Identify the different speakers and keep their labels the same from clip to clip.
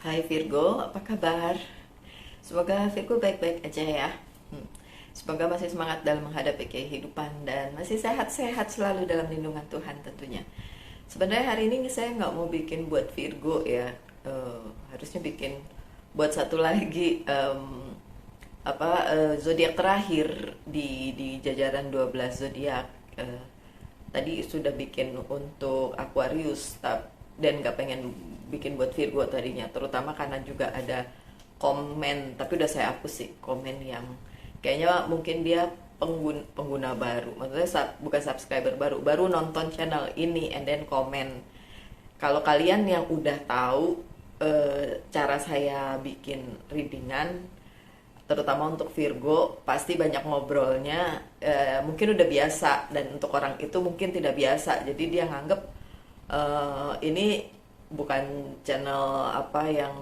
Speaker 1: Hai Virgo, apa kabar? Semoga Virgo baik-baik aja ya. Semoga masih semangat dalam menghadapi kehidupan dan masih sehat-sehat selalu dalam lindungan Tuhan tentunya. Sebenarnya hari ini saya nggak mau bikin buat Virgo ya. Harusnya bikin buat satu lagi zodiak terakhir di jajaran 12 zodiak. Tadi sudah bikin untuk Aquarius dan nggak pengen bikin buat Virgo tadinya, terutama karena juga ada komen, tapi udah saya hapus sih komen yang kayaknya mungkin dia pengguna baru, maksudnya bukan subscriber baru, baru nonton channel ini and then komen. Kalau kalian yang udah tahu cara saya bikin readingan, terutama untuk Virgo, pasti banyak ngobrolnya, mungkin udah biasa, dan untuk orang itu mungkin tidak biasa, jadi dia nganggep ini bukan channel apa yang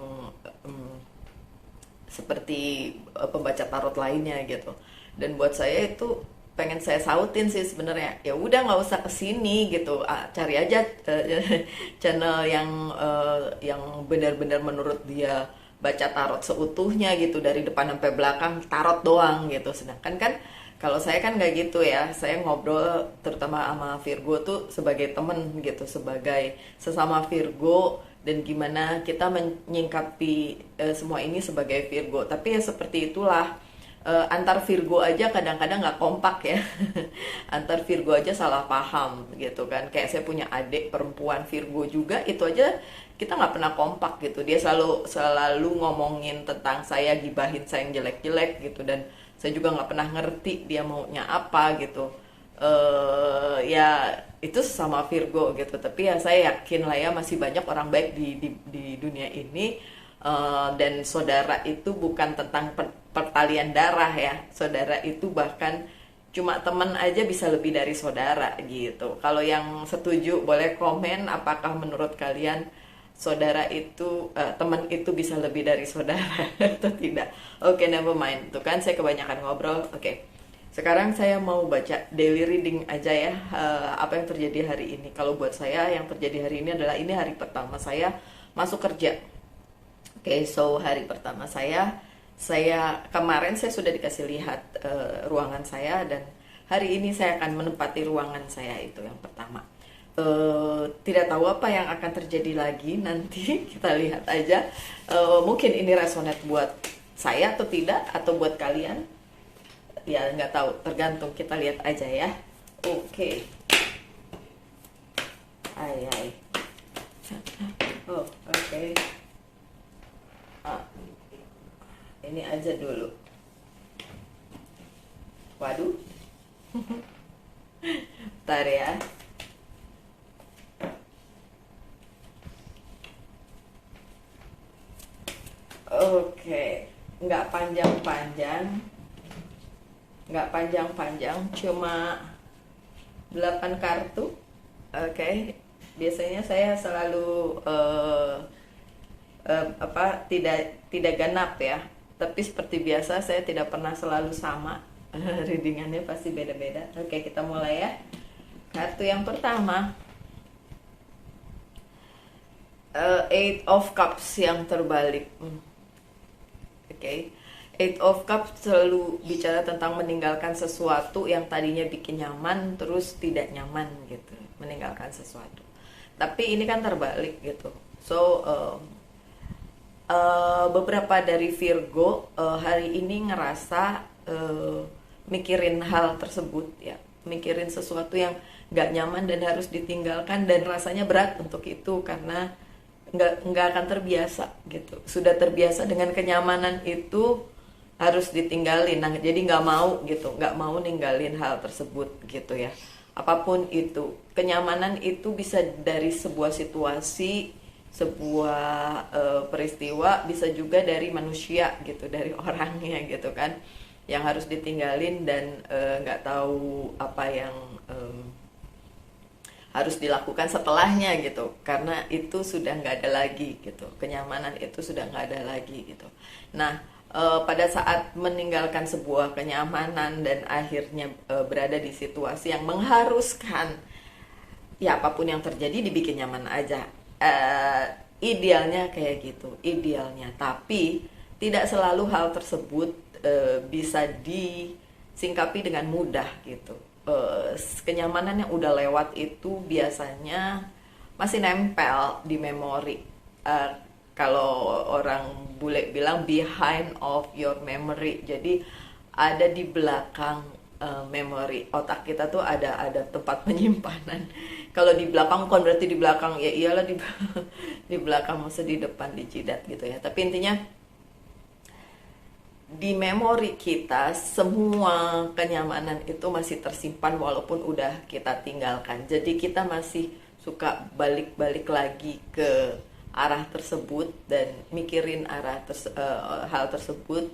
Speaker 1: seperti pembaca tarot lainnya gitu. Dan buat saya itu pengen saya sautin sih sebenarnya, ya udah nggak usah kesini gitu. Cari aja channel yang benar-benar menurut dia baca tarot seutuhnya gitu, dari depan sampai belakang tarot doang gitu. Sedangkan kan kalau saya kan nggak gitu ya, saya ngobrol terutama sama Virgo tuh sebagai temen gitu, sebagai sesama Virgo, dan gimana kita menyingkapi semua ini sebagai Virgo. Tapi ya seperti itulah, antar Virgo aja kadang-kadang nggak kompak ya. Antar Virgo aja salah paham gitu kan. Kayak saya punya adik perempuan Virgo juga, itu aja kita nggak pernah kompak gitu. Dia selalu ngomongin tentang saya, gibahin saya yang jelek-jelek gitu, dan saya juga nggak pernah ngerti dia maunya apa gitu. Ya itu sama Virgo gitu. Tapi ya saya yakin lah ya, masih banyak orang baik di dunia ini. Dan saudara itu bukan tentang pertalian darah ya. Saudara itu bahkan cuma teman aja bisa lebih dari saudara gitu. Kalau yang setuju boleh komen, apakah menurut kalian saudara itu, teman itu bisa lebih dari saudara atau tidak? Oke, never mind. Tuh kan saya kebanyakan ngobrol. Oke. Sekarang saya mau baca daily reading aja ya, apa yang terjadi hari ini. Kalau buat saya yang terjadi hari ini adalah, ini hari pertama saya masuk kerja. Oke, so hari pertama saya kemarin saya sudah dikasih lihat ruangan saya, dan hari ini saya akan menempati ruangan saya itu yang pertama. Tidak tahu apa yang akan terjadi lagi nanti. Kita lihat aja. Mungkin ini resonate buat saya atau tidak, atau buat kalian ya nggak tahu, tergantung, kita lihat aja ya. Oke. Ay. Oh, oke. Ini aja dulu. Waduh. Bentar ya. Oke, nggak panjang-panjang, cuma 8 kartu. Oke, biasanya saya selalu tidak ganap ya, tapi seperti biasa saya tidak pernah selalu sama. Readingannya pasti beda-beda. Oke, kita mulai ya. Kartu yang pertama, Eight of Cups yang terbalik. Oke. Eight of Cups selalu bicara tentang meninggalkan sesuatu yang tadinya bikin nyaman terus tidak nyaman gitu, meninggalkan sesuatu. Tapi ini kan terbalik gitu. So beberapa dari Virgo hari ini ngerasa mikirin hal tersebut ya, mikirin sesuatu yang nggak nyaman dan harus ditinggalkan, dan rasanya berat untuk itu karena nggak akan terbiasa gitu. Sudah terbiasa dengan kenyamanan itu, harus ditinggalin. Nah, jadi nggak mau gitu, nggak mau ninggalin hal tersebut gitu ya. Apapun itu, kenyamanan itu bisa dari sebuah situasi, sebuah peristiwa, bisa juga dari manusia gitu, dari orangnya gitu kan, yang harus ditinggalin, dan nggak tahu apa yang harus dilakukan setelahnya gitu, karena itu sudah nggak ada lagi gitu, kenyamanan itu sudah nggak ada lagi gitu. Nah, pada saat meninggalkan sebuah kenyamanan dan akhirnya berada di situasi yang mengharuskan ya apapun yang terjadi dibikin nyaman aja, Idealnya kayak gitu, idealnya. Tapi tidak selalu hal tersebut bisa disingkapi dengan mudah gitu. Kenyamanan yang udah lewat itu biasanya masih nempel di memori. Eh, Kalau orang bule bilang behind of your memory. Jadi ada di belakang memori otak kita tuh ada tempat penyimpanan. Kalau di belakang bukan berarti di belakang, ya iyalah di di belakang, maksud di depan, di jidat gitu ya. Tapi intinya di memori kita semua kenyamanan itu masih tersimpan walaupun udah kita tinggalkan. Jadi kita masih suka balik-balik lagi ke arah tersebut dan mikirin hal tersebut,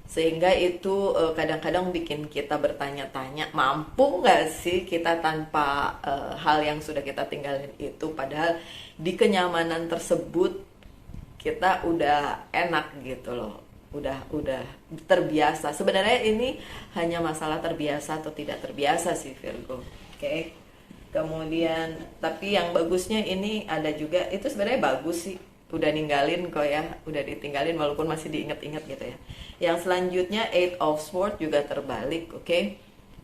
Speaker 1: sehingga itu kadang-kadang bikin kita bertanya-tanya, mampu nggak sih kita tanpa hal yang sudah kita tinggalin itu, padahal di kenyamanan tersebut kita udah enak gitu loh, udah terbiasa. Sebenarnya ini hanya masalah terbiasa atau tidak terbiasa sih, Virgo. Oke. Kemudian tapi yang bagusnya ini ada juga, itu sebenarnya bagus sih, udah ninggalin kok ya, udah ditinggalin walaupun masih diinget-inget gitu ya. Yang selanjutnya Eight of Swords juga terbalik, oke.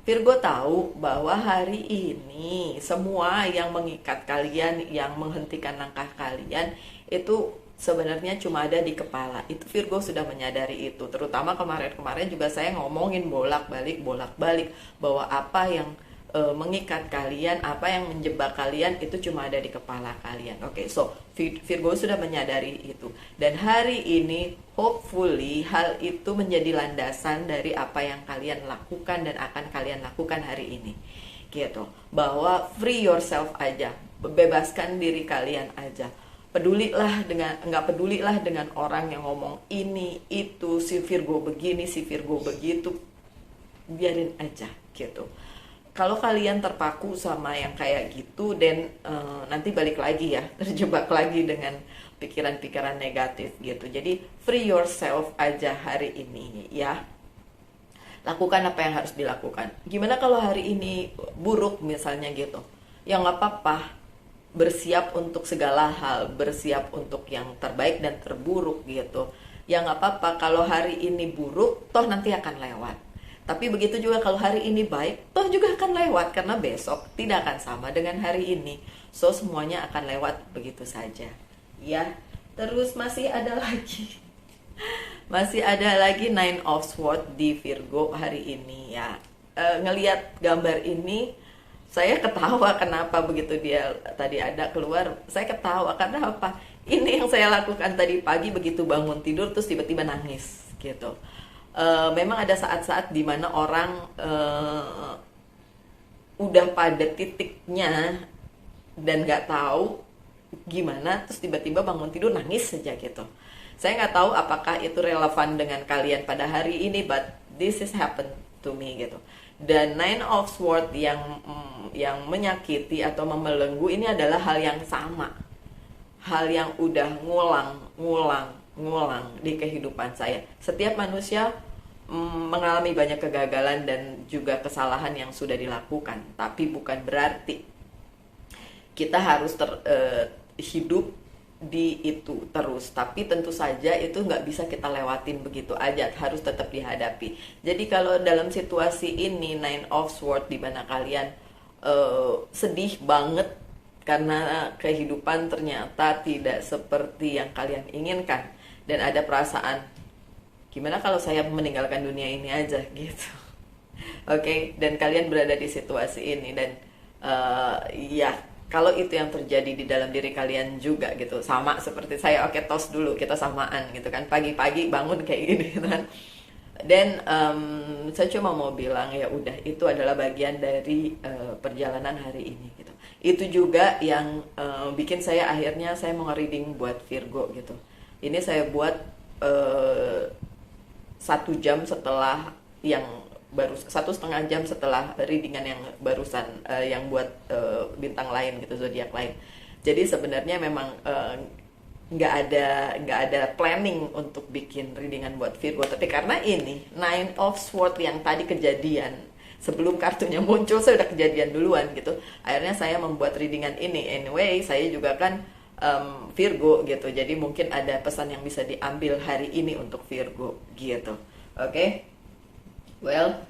Speaker 1: Virgo tahu bahwa hari ini semua yang mengikat kalian, yang menghentikan langkah kalian itu sebenarnya cuma ada di kepala. Itu Virgo sudah menyadari itu. Terutama kemarin-kemarin juga saya ngomongin bolak-balik bahwa apa yang mengikat kalian, apa yang menjebak kalian itu cuma ada di kepala kalian. Oke, so Virgo sudah menyadari itu. Dan hari ini hopefully hal itu menjadi landasan dari apa yang kalian lakukan dan akan kalian lakukan hari ini. Gitu. Bahwa free yourself aja, bebaskan diri kalian aja. Nggak pedulilah dengan orang yang ngomong ini itu, si Virgo begini, si Virgo begitu. Biarin aja gitu. Kalau kalian terpaku sama yang kayak gitu, dan nanti balik lagi ya, terjebak lagi dengan pikiran-pikiran negatif gitu. Jadi free yourself aja hari ini ya. Lakukan apa yang harus dilakukan. Gimana kalau hari ini buruk misalnya gitu? Ya nggak apa-apa. Bersiap untuk segala hal, bersiap untuk yang terbaik dan terburuk gitu. Ya nggak apa-apa kalau hari ini buruk, toh nanti akan lewat. Tapi begitu juga kalau hari ini baik, toh juga akan lewat, karena besok tidak akan sama dengan hari ini. So semuanya akan lewat begitu saja. Ya, terus masih ada lagi. Masih ada lagi Nine of Swords di Virgo hari ini ya. Ngelihat gambar ini saya ketawa, kenapa begitu dia tadi ada keluar, saya ketawa karena apa? Ini yang saya lakukan tadi pagi, begitu bangun tidur terus tiba-tiba nangis gitu. Memang ada saat-saat dimana orang udah pada titiknya dan nggak tahu gimana, terus tiba-tiba bangun tidur nangis saja gitu. Saya nggak tahu apakah itu relevan dengan kalian pada hari ini, but this has happened to me gitu. Dan Nine of Swords yang menyakiti atau membelenggu ini adalah hal yang sama, hal yang udah ngulang di kehidupan saya. Setiap manusia mengalami banyak kegagalan dan juga kesalahan yang sudah dilakukan, tapi bukan berarti kita harus hidup di itu terus. Tapi tentu saja itu nggak bisa kita lewatin begitu aja, harus tetap dihadapi. Jadi kalau dalam situasi ini Nine of Swords di mana kalian sedih banget karena kehidupan ternyata tidak seperti yang kalian inginkan, dan ada perasaan gimana kalau saya meninggalkan dunia ini aja gitu. Oke, dan kalian berada di situasi ini, dan ya kalau itu yang terjadi di dalam diri kalian juga gitu, sama seperti saya, oke tos dulu, kita samaan gitu kan, pagi-pagi bangun kayak gini kan. Dan saya cuma mau bilang ya udah, itu adalah bagian dari perjalanan hari ini gitu. Itu juga yang bikin saya akhirnya saya mau nge-reading buat Virgo gitu. Ini saya buat 1 jam setelah yang baru, 1,5 jam setelah readingan yang barusan yang buat bintang lain gitu, zodiak lain. Jadi sebenarnya memang nggak ada planning untuk bikin readingan buat Virgo, tapi karena ini Nine of Swords yang tadi kejadian sebelum kartunya muncul, saya udah kejadian duluan gitu. Akhirnya saya membuat readingan ini. Anyway, saya juga kan Virgo gitu. Jadi mungkin ada pesan yang bisa diambil hari ini untuk Virgo gitu. Oke. Well,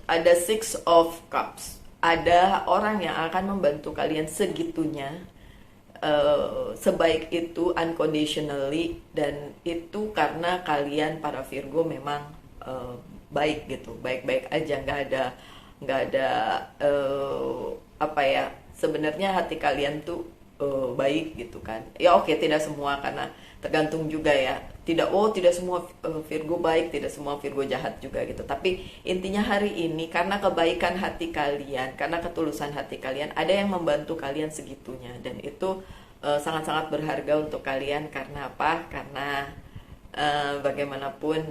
Speaker 1: ada Six of Cups. Ada orang yang akan membantu kalian segitunya, sebaik itu, unconditionally, dan itu karena kalian para Virgo memang baik gitu, baik-baik aja, nggak ada apa ya, sebenarnya hati kalian tuh baik gitu kan. Ya oke, tidak semua, karena tergantung juga ya, tidak semua Virgo baik, tidak semua Virgo jahat juga gitu. Tapi intinya hari ini karena kebaikan hati kalian, karena ketulusan hati kalian, ada yang membantu kalian segitunya, dan itu sangat-sangat berharga untuk kalian. Karena apa? Karena bagaimanapun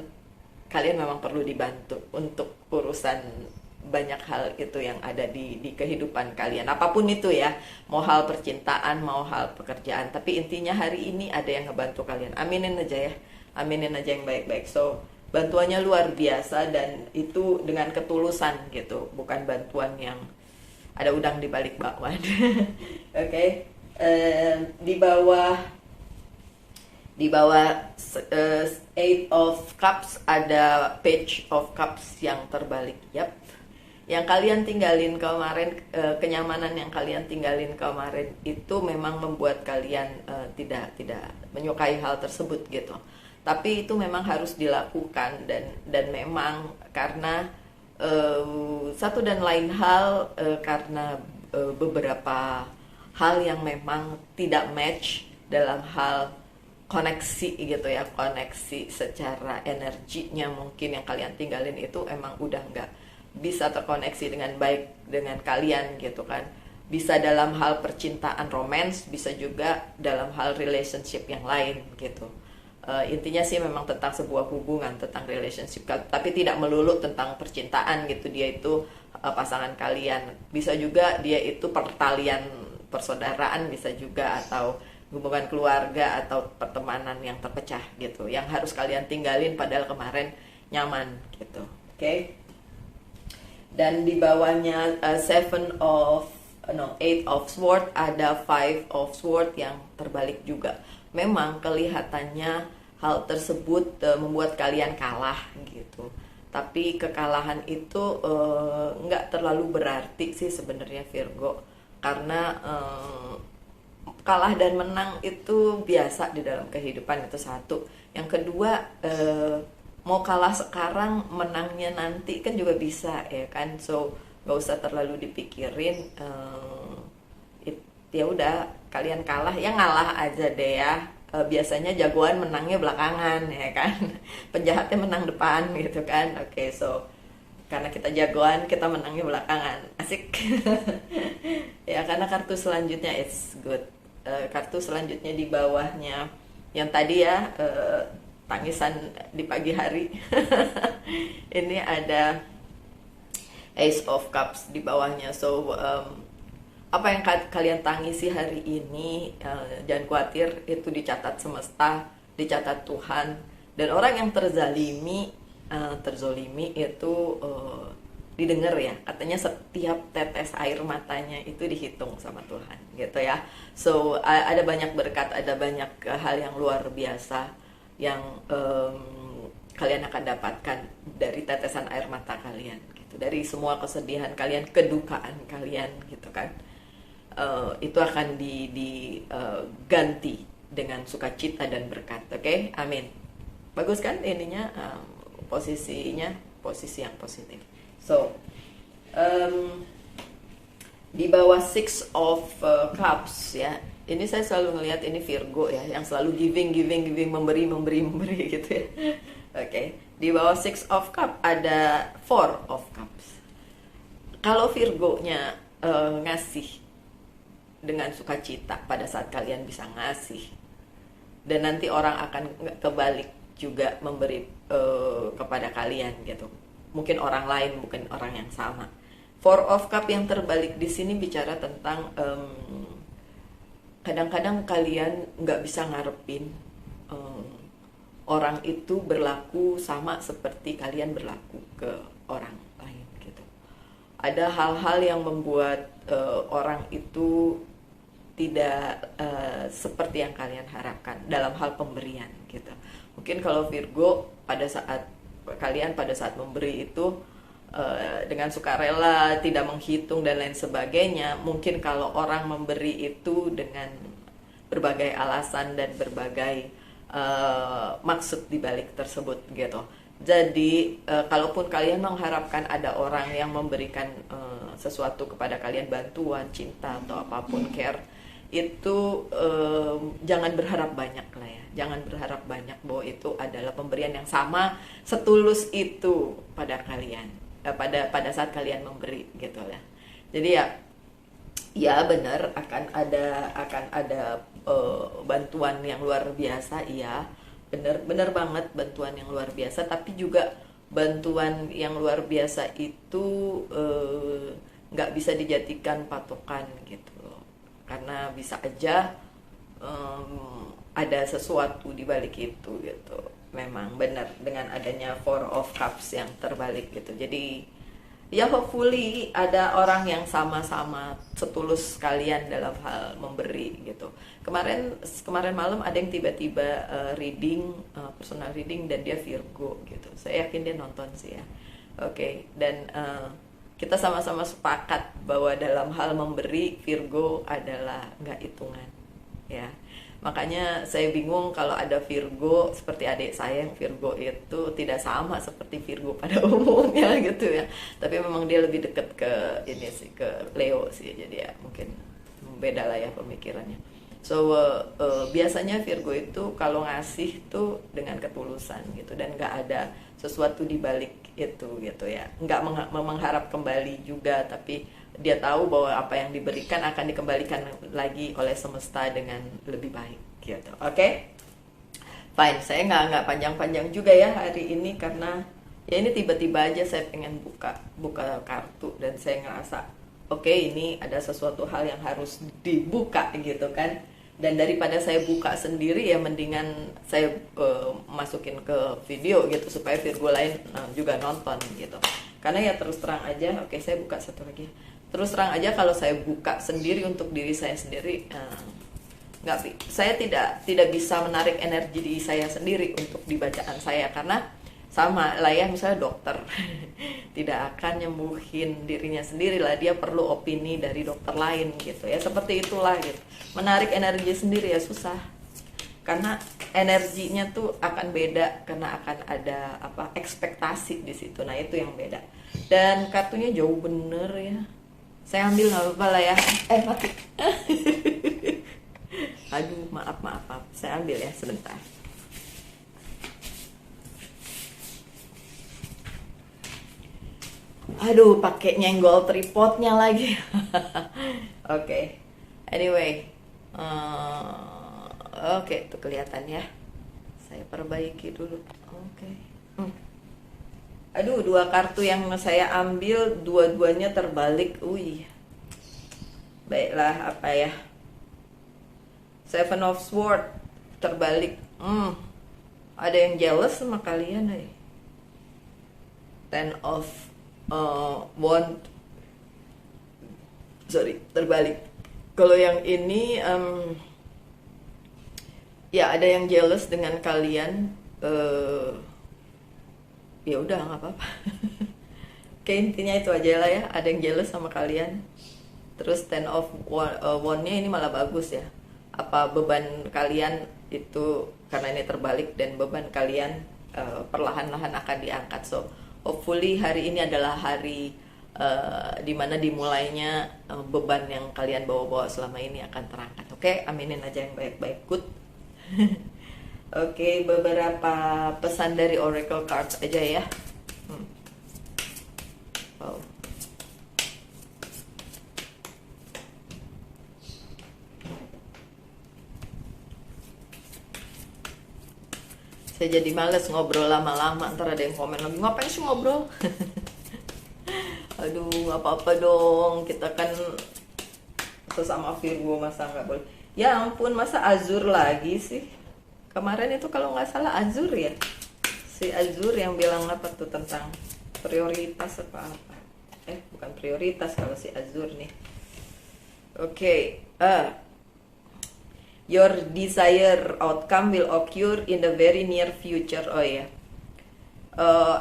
Speaker 1: kalian memang perlu dibantu untuk urusan banyak hal itu yang ada di kehidupan kalian, apapun itu ya, mau hal percintaan, mau hal pekerjaan. Tapi intinya hari ini ada yang ngebantu kalian. Aminin aja ya, aminin aja yang baik-baik. So bantuannya luar biasa, dan itu dengan ketulusan gitu, bukan bantuan yang ada udang di balik bakwan. Oke. Di bawah Eight of Cups ada Page of Cups yang terbalik. Yap, yang kalian tinggalin kemarin, kenyamanan yang kalian tinggalin kemarin itu memang membuat kalian tidak menyukai hal tersebut gitu. Tapi itu memang harus dilakukan, dan memang karena satu dan lain hal, karena beberapa hal yang memang tidak match dalam hal koneksi gitu ya, koneksi secara energinya mungkin yang kalian tinggalin itu emang udah nggak bisa terkoneksi dengan baik dengan kalian gitu kan. Bisa dalam hal percintaan romance, bisa juga dalam hal relationship yang lain gitu. Intinya sih memang tentang sebuah hubungan, tentang relationship, tapi tidak melulu tentang percintaan gitu. Dia itu pasangan kalian, bisa juga dia itu pertalian persaudaraan, bisa juga, atau hubungan keluarga atau pertemanan yang terpecah gitu, yang harus kalian tinggalin padahal kemarin nyaman gitu. Oke. Dan di bawahnya Eight of Sword ada Five of Sword yang terbalik juga. Memang kelihatannya hal tersebut membuat kalian kalah gitu. Tapi kekalahan itu nggak terlalu berarti sih sebenarnya Virgo, karena kalah dan menang itu biasa di dalam kehidupan, itu satu. Yang kedua, mau kalah sekarang, menangnya nanti kan juga bisa ya kan. So nggak usah terlalu dipikirin. Ya udah, kalian kalah ya ngalah aja deh ya. Biasanya jagoan menangnya belakangan ya kan. Penjahatnya menang depan gitu kan. Oke, so karena kita jagoan, kita menangnya belakangan. Asik. Ya, karena kartu selanjutnya it's good. Kartu selanjutnya di bawahnya yang tadi ya, tangisan di pagi hari. Ini ada Ace of Cups di bawahnya. So apa yang kalian tangisi hari ini, jangan khawatir, itu dicatat semesta, dicatat Tuhan. Dan orang yang terzolimi itu didengar ya, katanya setiap tetes air matanya itu dihitung sama Tuhan gitu ya. So ada banyak berkat, ada banyak hal yang luar biasa yang kalian akan dapatkan dari tetesan air mata kalian gitu, dari semua kesedihan kalian, kedukaan kalian gitu kan. Itu akan diganti dengan sukacita dan berkat. Oke? Amin. Bagus kan ininya, posisinya, posisi yang positif. So di bawah Six of Cups ya, ini saya selalu ngelihat ini Virgo ya, yang selalu giving, memberi gitu ya. Oke. Di bawah Six of Cups ada Four of Cups. Kalau Virgo-nya ngasih dengan sukacita pada saat kalian bisa ngasih, dan nanti orang akan kebalik juga memberi kepada kalian gitu. Mungkin orang lain, bukan orang yang sama. Four of Cup yang terbalik di sini bicara tentang kadang-kadang kalian nggak bisa ngarepin orang itu berlaku sama seperti kalian berlaku ke orang lain gitu. Ada hal-hal yang membuat orang itu tidak seperti yang kalian harapkan dalam hal pemberian gitu. Mungkin kalau Virgo pada saat memberi itu dengan sukarela, tidak menghitung dan lain sebagainya. Mungkin kalau orang memberi itu dengan berbagai alasan dan berbagai maksud dibalik tersebut gitu. Jadi kalaupun kalian mengharapkan ada orang yang memberikan sesuatu kepada kalian, bantuan, cinta atau apapun, care, itu jangan berharap banyak lah ya. Jangan berharap banyak bahwa itu adalah pemberian yang sama setulus itu pada kalian, pada saat kalian memberi gitu lah. Jadi ya benar akan ada bantuan yang luar biasa, iya benar banget bantuan yang luar biasa, tapi juga bantuan yang luar biasa itu nggak bisa dijadikan patokan gitu loh, karena bisa aja ada sesuatu di balik itu gitu. Memang benar dengan adanya Four of Cups yang terbalik gitu. Jadi ya hopefully ada orang yang sama-sama setulus kalian dalam hal memberi gitu. Kemarin malam ada yang tiba-tiba reading, personal reading, dan dia Virgo gitu. Saya yakin dia nonton sih ya. Oke, dan kita sama-sama sepakat bahwa dalam hal memberi Virgo adalah nggak hitungan ya. Makanya saya bingung kalau ada Virgo seperti adik saya yang Virgo itu tidak sama seperti Virgo pada umumnya gitu ya. Tapi memang dia lebih dekat ke ini sih, ke Leo sih. Jadi ya mungkin beda lah ya pemikirannya. So biasanya Virgo itu kalau ngasih tuh dengan ketulusan gitu, dan nggak ada sesuatu di balik itu gitu ya. Nggak mengharap kembali juga, tapi dia tahu bahwa apa yang diberikan akan dikembalikan lagi oleh semesta dengan lebih baik gitu. Oke? Fine, saya nggak panjang-panjang juga ya hari ini, karena ya ini tiba-tiba aja saya pengen buka kartu, dan saya ngerasa oke, ini ada sesuatu hal yang harus dibuka gitu kan. Dan daripada saya buka sendiri, ya mendingan saya masukin ke video gitu supaya Virgo lain juga nonton gitu. Karena ya terus terang aja, oke saya buka satu lagi. Terus terang aja kalau saya buka sendiri untuk diri saya sendiri, saya tidak bisa menarik energi di saya sendiri untuk dibacaan saya, karena sama lah ya, misalnya dokter tidak akan nyembuhin dirinya sendiri lah, dia perlu opini dari dokter lain gitu ya. Seperti itulah gitu, menarik energi sendiri ya susah, karena energinya tuh akan beda, karena akan ada ekspektasi di situ. Nah itu yang beda, dan kartunya jauh bener ya. Saya ambil nggak apa-apa lah ya. Mati. Aduh, maaf. Saya ambil ya sebentar. Aduh, pakai nyenggol tripodnya lagi. Oke. Anyway, oke, itu kelihatan ya. Saya perbaiki dulu. Oke. Aduh, dua kartu yang saya ambil dua-duanya terbalik. Baiklah, apa ya? Seven of Swords terbalik. Ada yang jealous sama kalian, Ten of Wand. Terbalik. Kalau yang ini ya ada yang jealous dengan kalian. Ya udah nggak apa-apa. Oke, intinya itu aja lah ya, ada yang jealous sama kalian. Terus Ten of Wand-nya ini malah bagus ya. Apa beban kalian itu, karena ini terbalik, dan beban kalian perlahan-lahan akan diangkat. So hopefully hari ini adalah hari dimana dimulainya beban yang kalian bawa-bawa selama ini akan terangkat. Oke, aminin aja yang baik-baik. Good. Oke, beberapa pesan dari Oracle Cards aja ya. Wow. Saya jadi males ngobrol lama-lama, ntar ada yang komen lagi, ngapain sih ngobrol? Aduh, nggak apa-apa dong, kita kan sesama Virgo, masa nggak boleh? Ya ampun, masa Azur lagi sih? Kemarin itu kalau nggak salah Azur ya, si Azur yang bilang apa tuh tentang prioritas apa? Bukan prioritas kalau si Azur nih. Oke, Your desired outcome will occur in the very near future. Oh ya,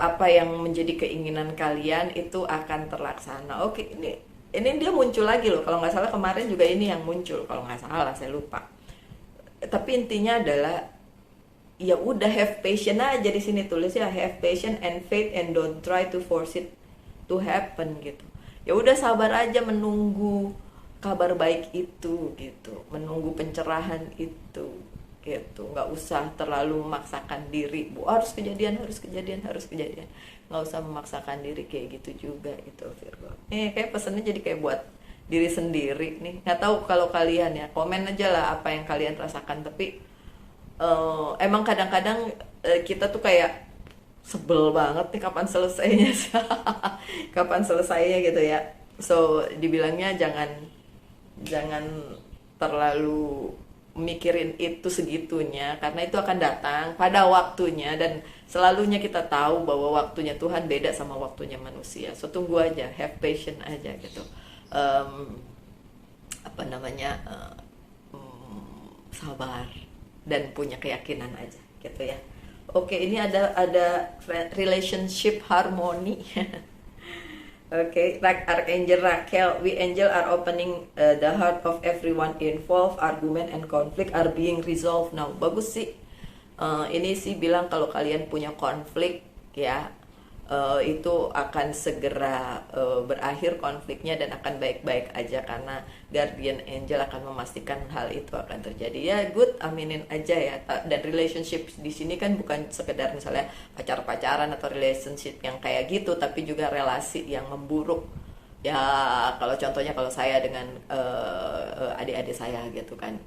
Speaker 1: apa yang menjadi keinginan kalian itu akan terlaksana. Oke, ini dia muncul lagi loh. Kalau nggak salah kemarin juga ini yang muncul. Kalau nggak salah, saya lupa. Tapi intinya adalah ya udah have patience aja, di sini tulis ya, have patience and faith and don't try to force it to happen gitu. Ya udah sabar aja menunggu kabar baik itu gitu, menunggu pencerahan itu gitu. Nggak usah terlalu memaksakan diri, bu harus kejadian, harus kejadian, harus kejadian. Nggak usah memaksakan diri kayak gitu juga itu, Virgo. Kayak pesannya jadi kayak buat diri sendiri nih. Nggak tahu kalau kalian ya, komen aja lah apa yang kalian rasakan. Tapi emang kadang-kadang kita tuh kayak sebel banget nih kapan selesainya sih. Kapan selesainya gitu ya. So dibilangnya jangan terlalu mikirin itu segitunya, karena itu akan datang pada waktunya, dan selalunya kita tahu bahwa waktunya Tuhan beda sama waktunya manusia. So tunggu aja, have patience aja gitu. Apa namanya, sabar dan punya keyakinan aja gitu ya. Oke, ini ada relationship harmony. Oke, Archangel Raquel, we angel are opening the heart of everyone involved. Argument and conflict are being resolved now. Bagus sih. Ini sih bilang kalau kalian punya konflik ya, itu akan segera berakhir konfliknya dan akan baik-baik aja, karena guardian angel akan memastikan hal itu akan terjadi. Ya good, aminin aja ya. Dan relationship di sini kan bukan sekedar misalnya pacar-pacaran atau relationship yang kayak gitu, tapi juga relasi yang memburuk. Ya kalau contohnya kalau saya dengan adik-adik saya gitu kan,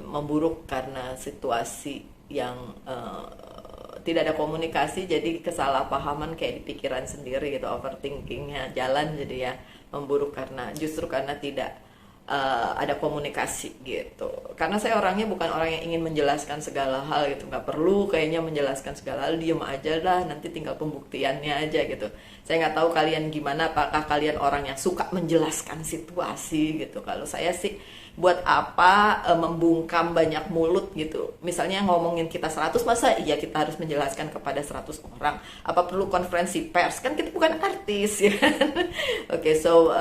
Speaker 1: memburuk karena situasi yang tidak ada komunikasi, jadi kesalahpahaman kayak di pikiran sendiri gitu, overthinkingnya jalan, jadi ya memburuk justru karena tidak ada komunikasi gitu. Karena saya orangnya bukan orang yang ingin menjelaskan segala hal gitu, nggak perlu kayaknya menjelaskan segala hal, diem aja lah, nanti tinggal pembuktiannya aja gitu. Saya nggak tahu kalian gimana, apakah kalian orang yang suka menjelaskan situasi gitu. Kalau saya sih buat apa membungkam banyak mulut gitu. Misalnya ngomongin kita 100, masa iya kita harus menjelaskan kepada 100 orang? Apa perlu konferensi pers? Kan kita bukan artis ya kan. Oke, so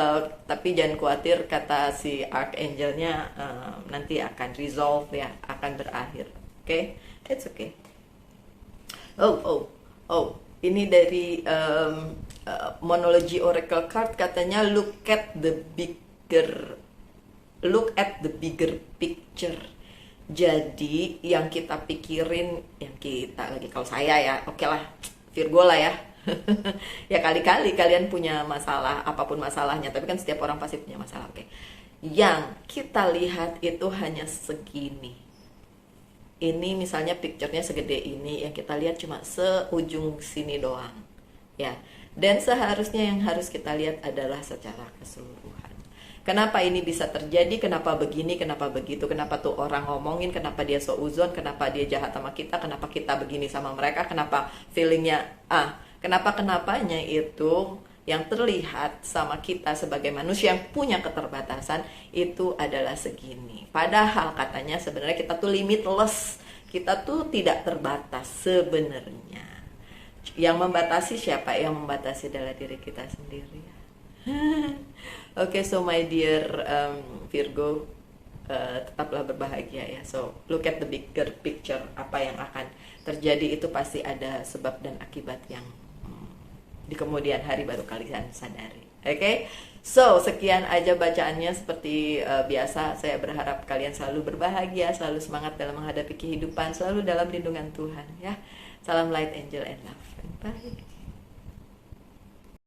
Speaker 1: tapi jangan khawatir, kata si Archangelnya nanti akan resolve ya, akan berakhir. Oke, it's okay. Oh, ini dari Monology Oracle Card, katanya look at the bigger picture. Jadi yang kita pikirin, yang kita lagi, kalau saya ya, oke lah, Virgo lah ya. Ya kali-kali kalian punya masalah, apapun masalahnya, tapi kan setiap orang pasti punya masalah. Oke. Yang kita lihat itu hanya segini. Ini misalnya picture-nya segede ini, yang kita lihat cuma seujung sini doang. Ya. Dan seharusnya yang harus kita lihat adalah secara keseluruhan. Kenapa ini bisa terjadi, kenapa begini, kenapa begitu, kenapa tuh orang ngomongin, kenapa dia seuzon, kenapa dia jahat sama kita, kenapa kita begini sama mereka, kenapa feelingnya, kenapanya itu yang terlihat sama kita sebagai manusia yang punya keterbatasan itu adalah segini. Padahal katanya sebenarnya kita tuh limitless, kita tuh tidak terbatas sebenarnya. Yang membatasi siapa? Yang membatasi adalah diri kita sendiri. Oke, so my dear Virgo, tetaplah berbahagia ya. So look at the bigger picture. Apa yang akan terjadi itu pasti ada sebab dan akibat yang di kemudian hari baru kalian sadari. Oke, so sekian aja bacaannya. Seperti biasa, saya berharap kalian selalu berbahagia, selalu semangat dalam menghadapi kehidupan, selalu dalam lindungan Tuhan ya. Salam light, angel, and love. Bye.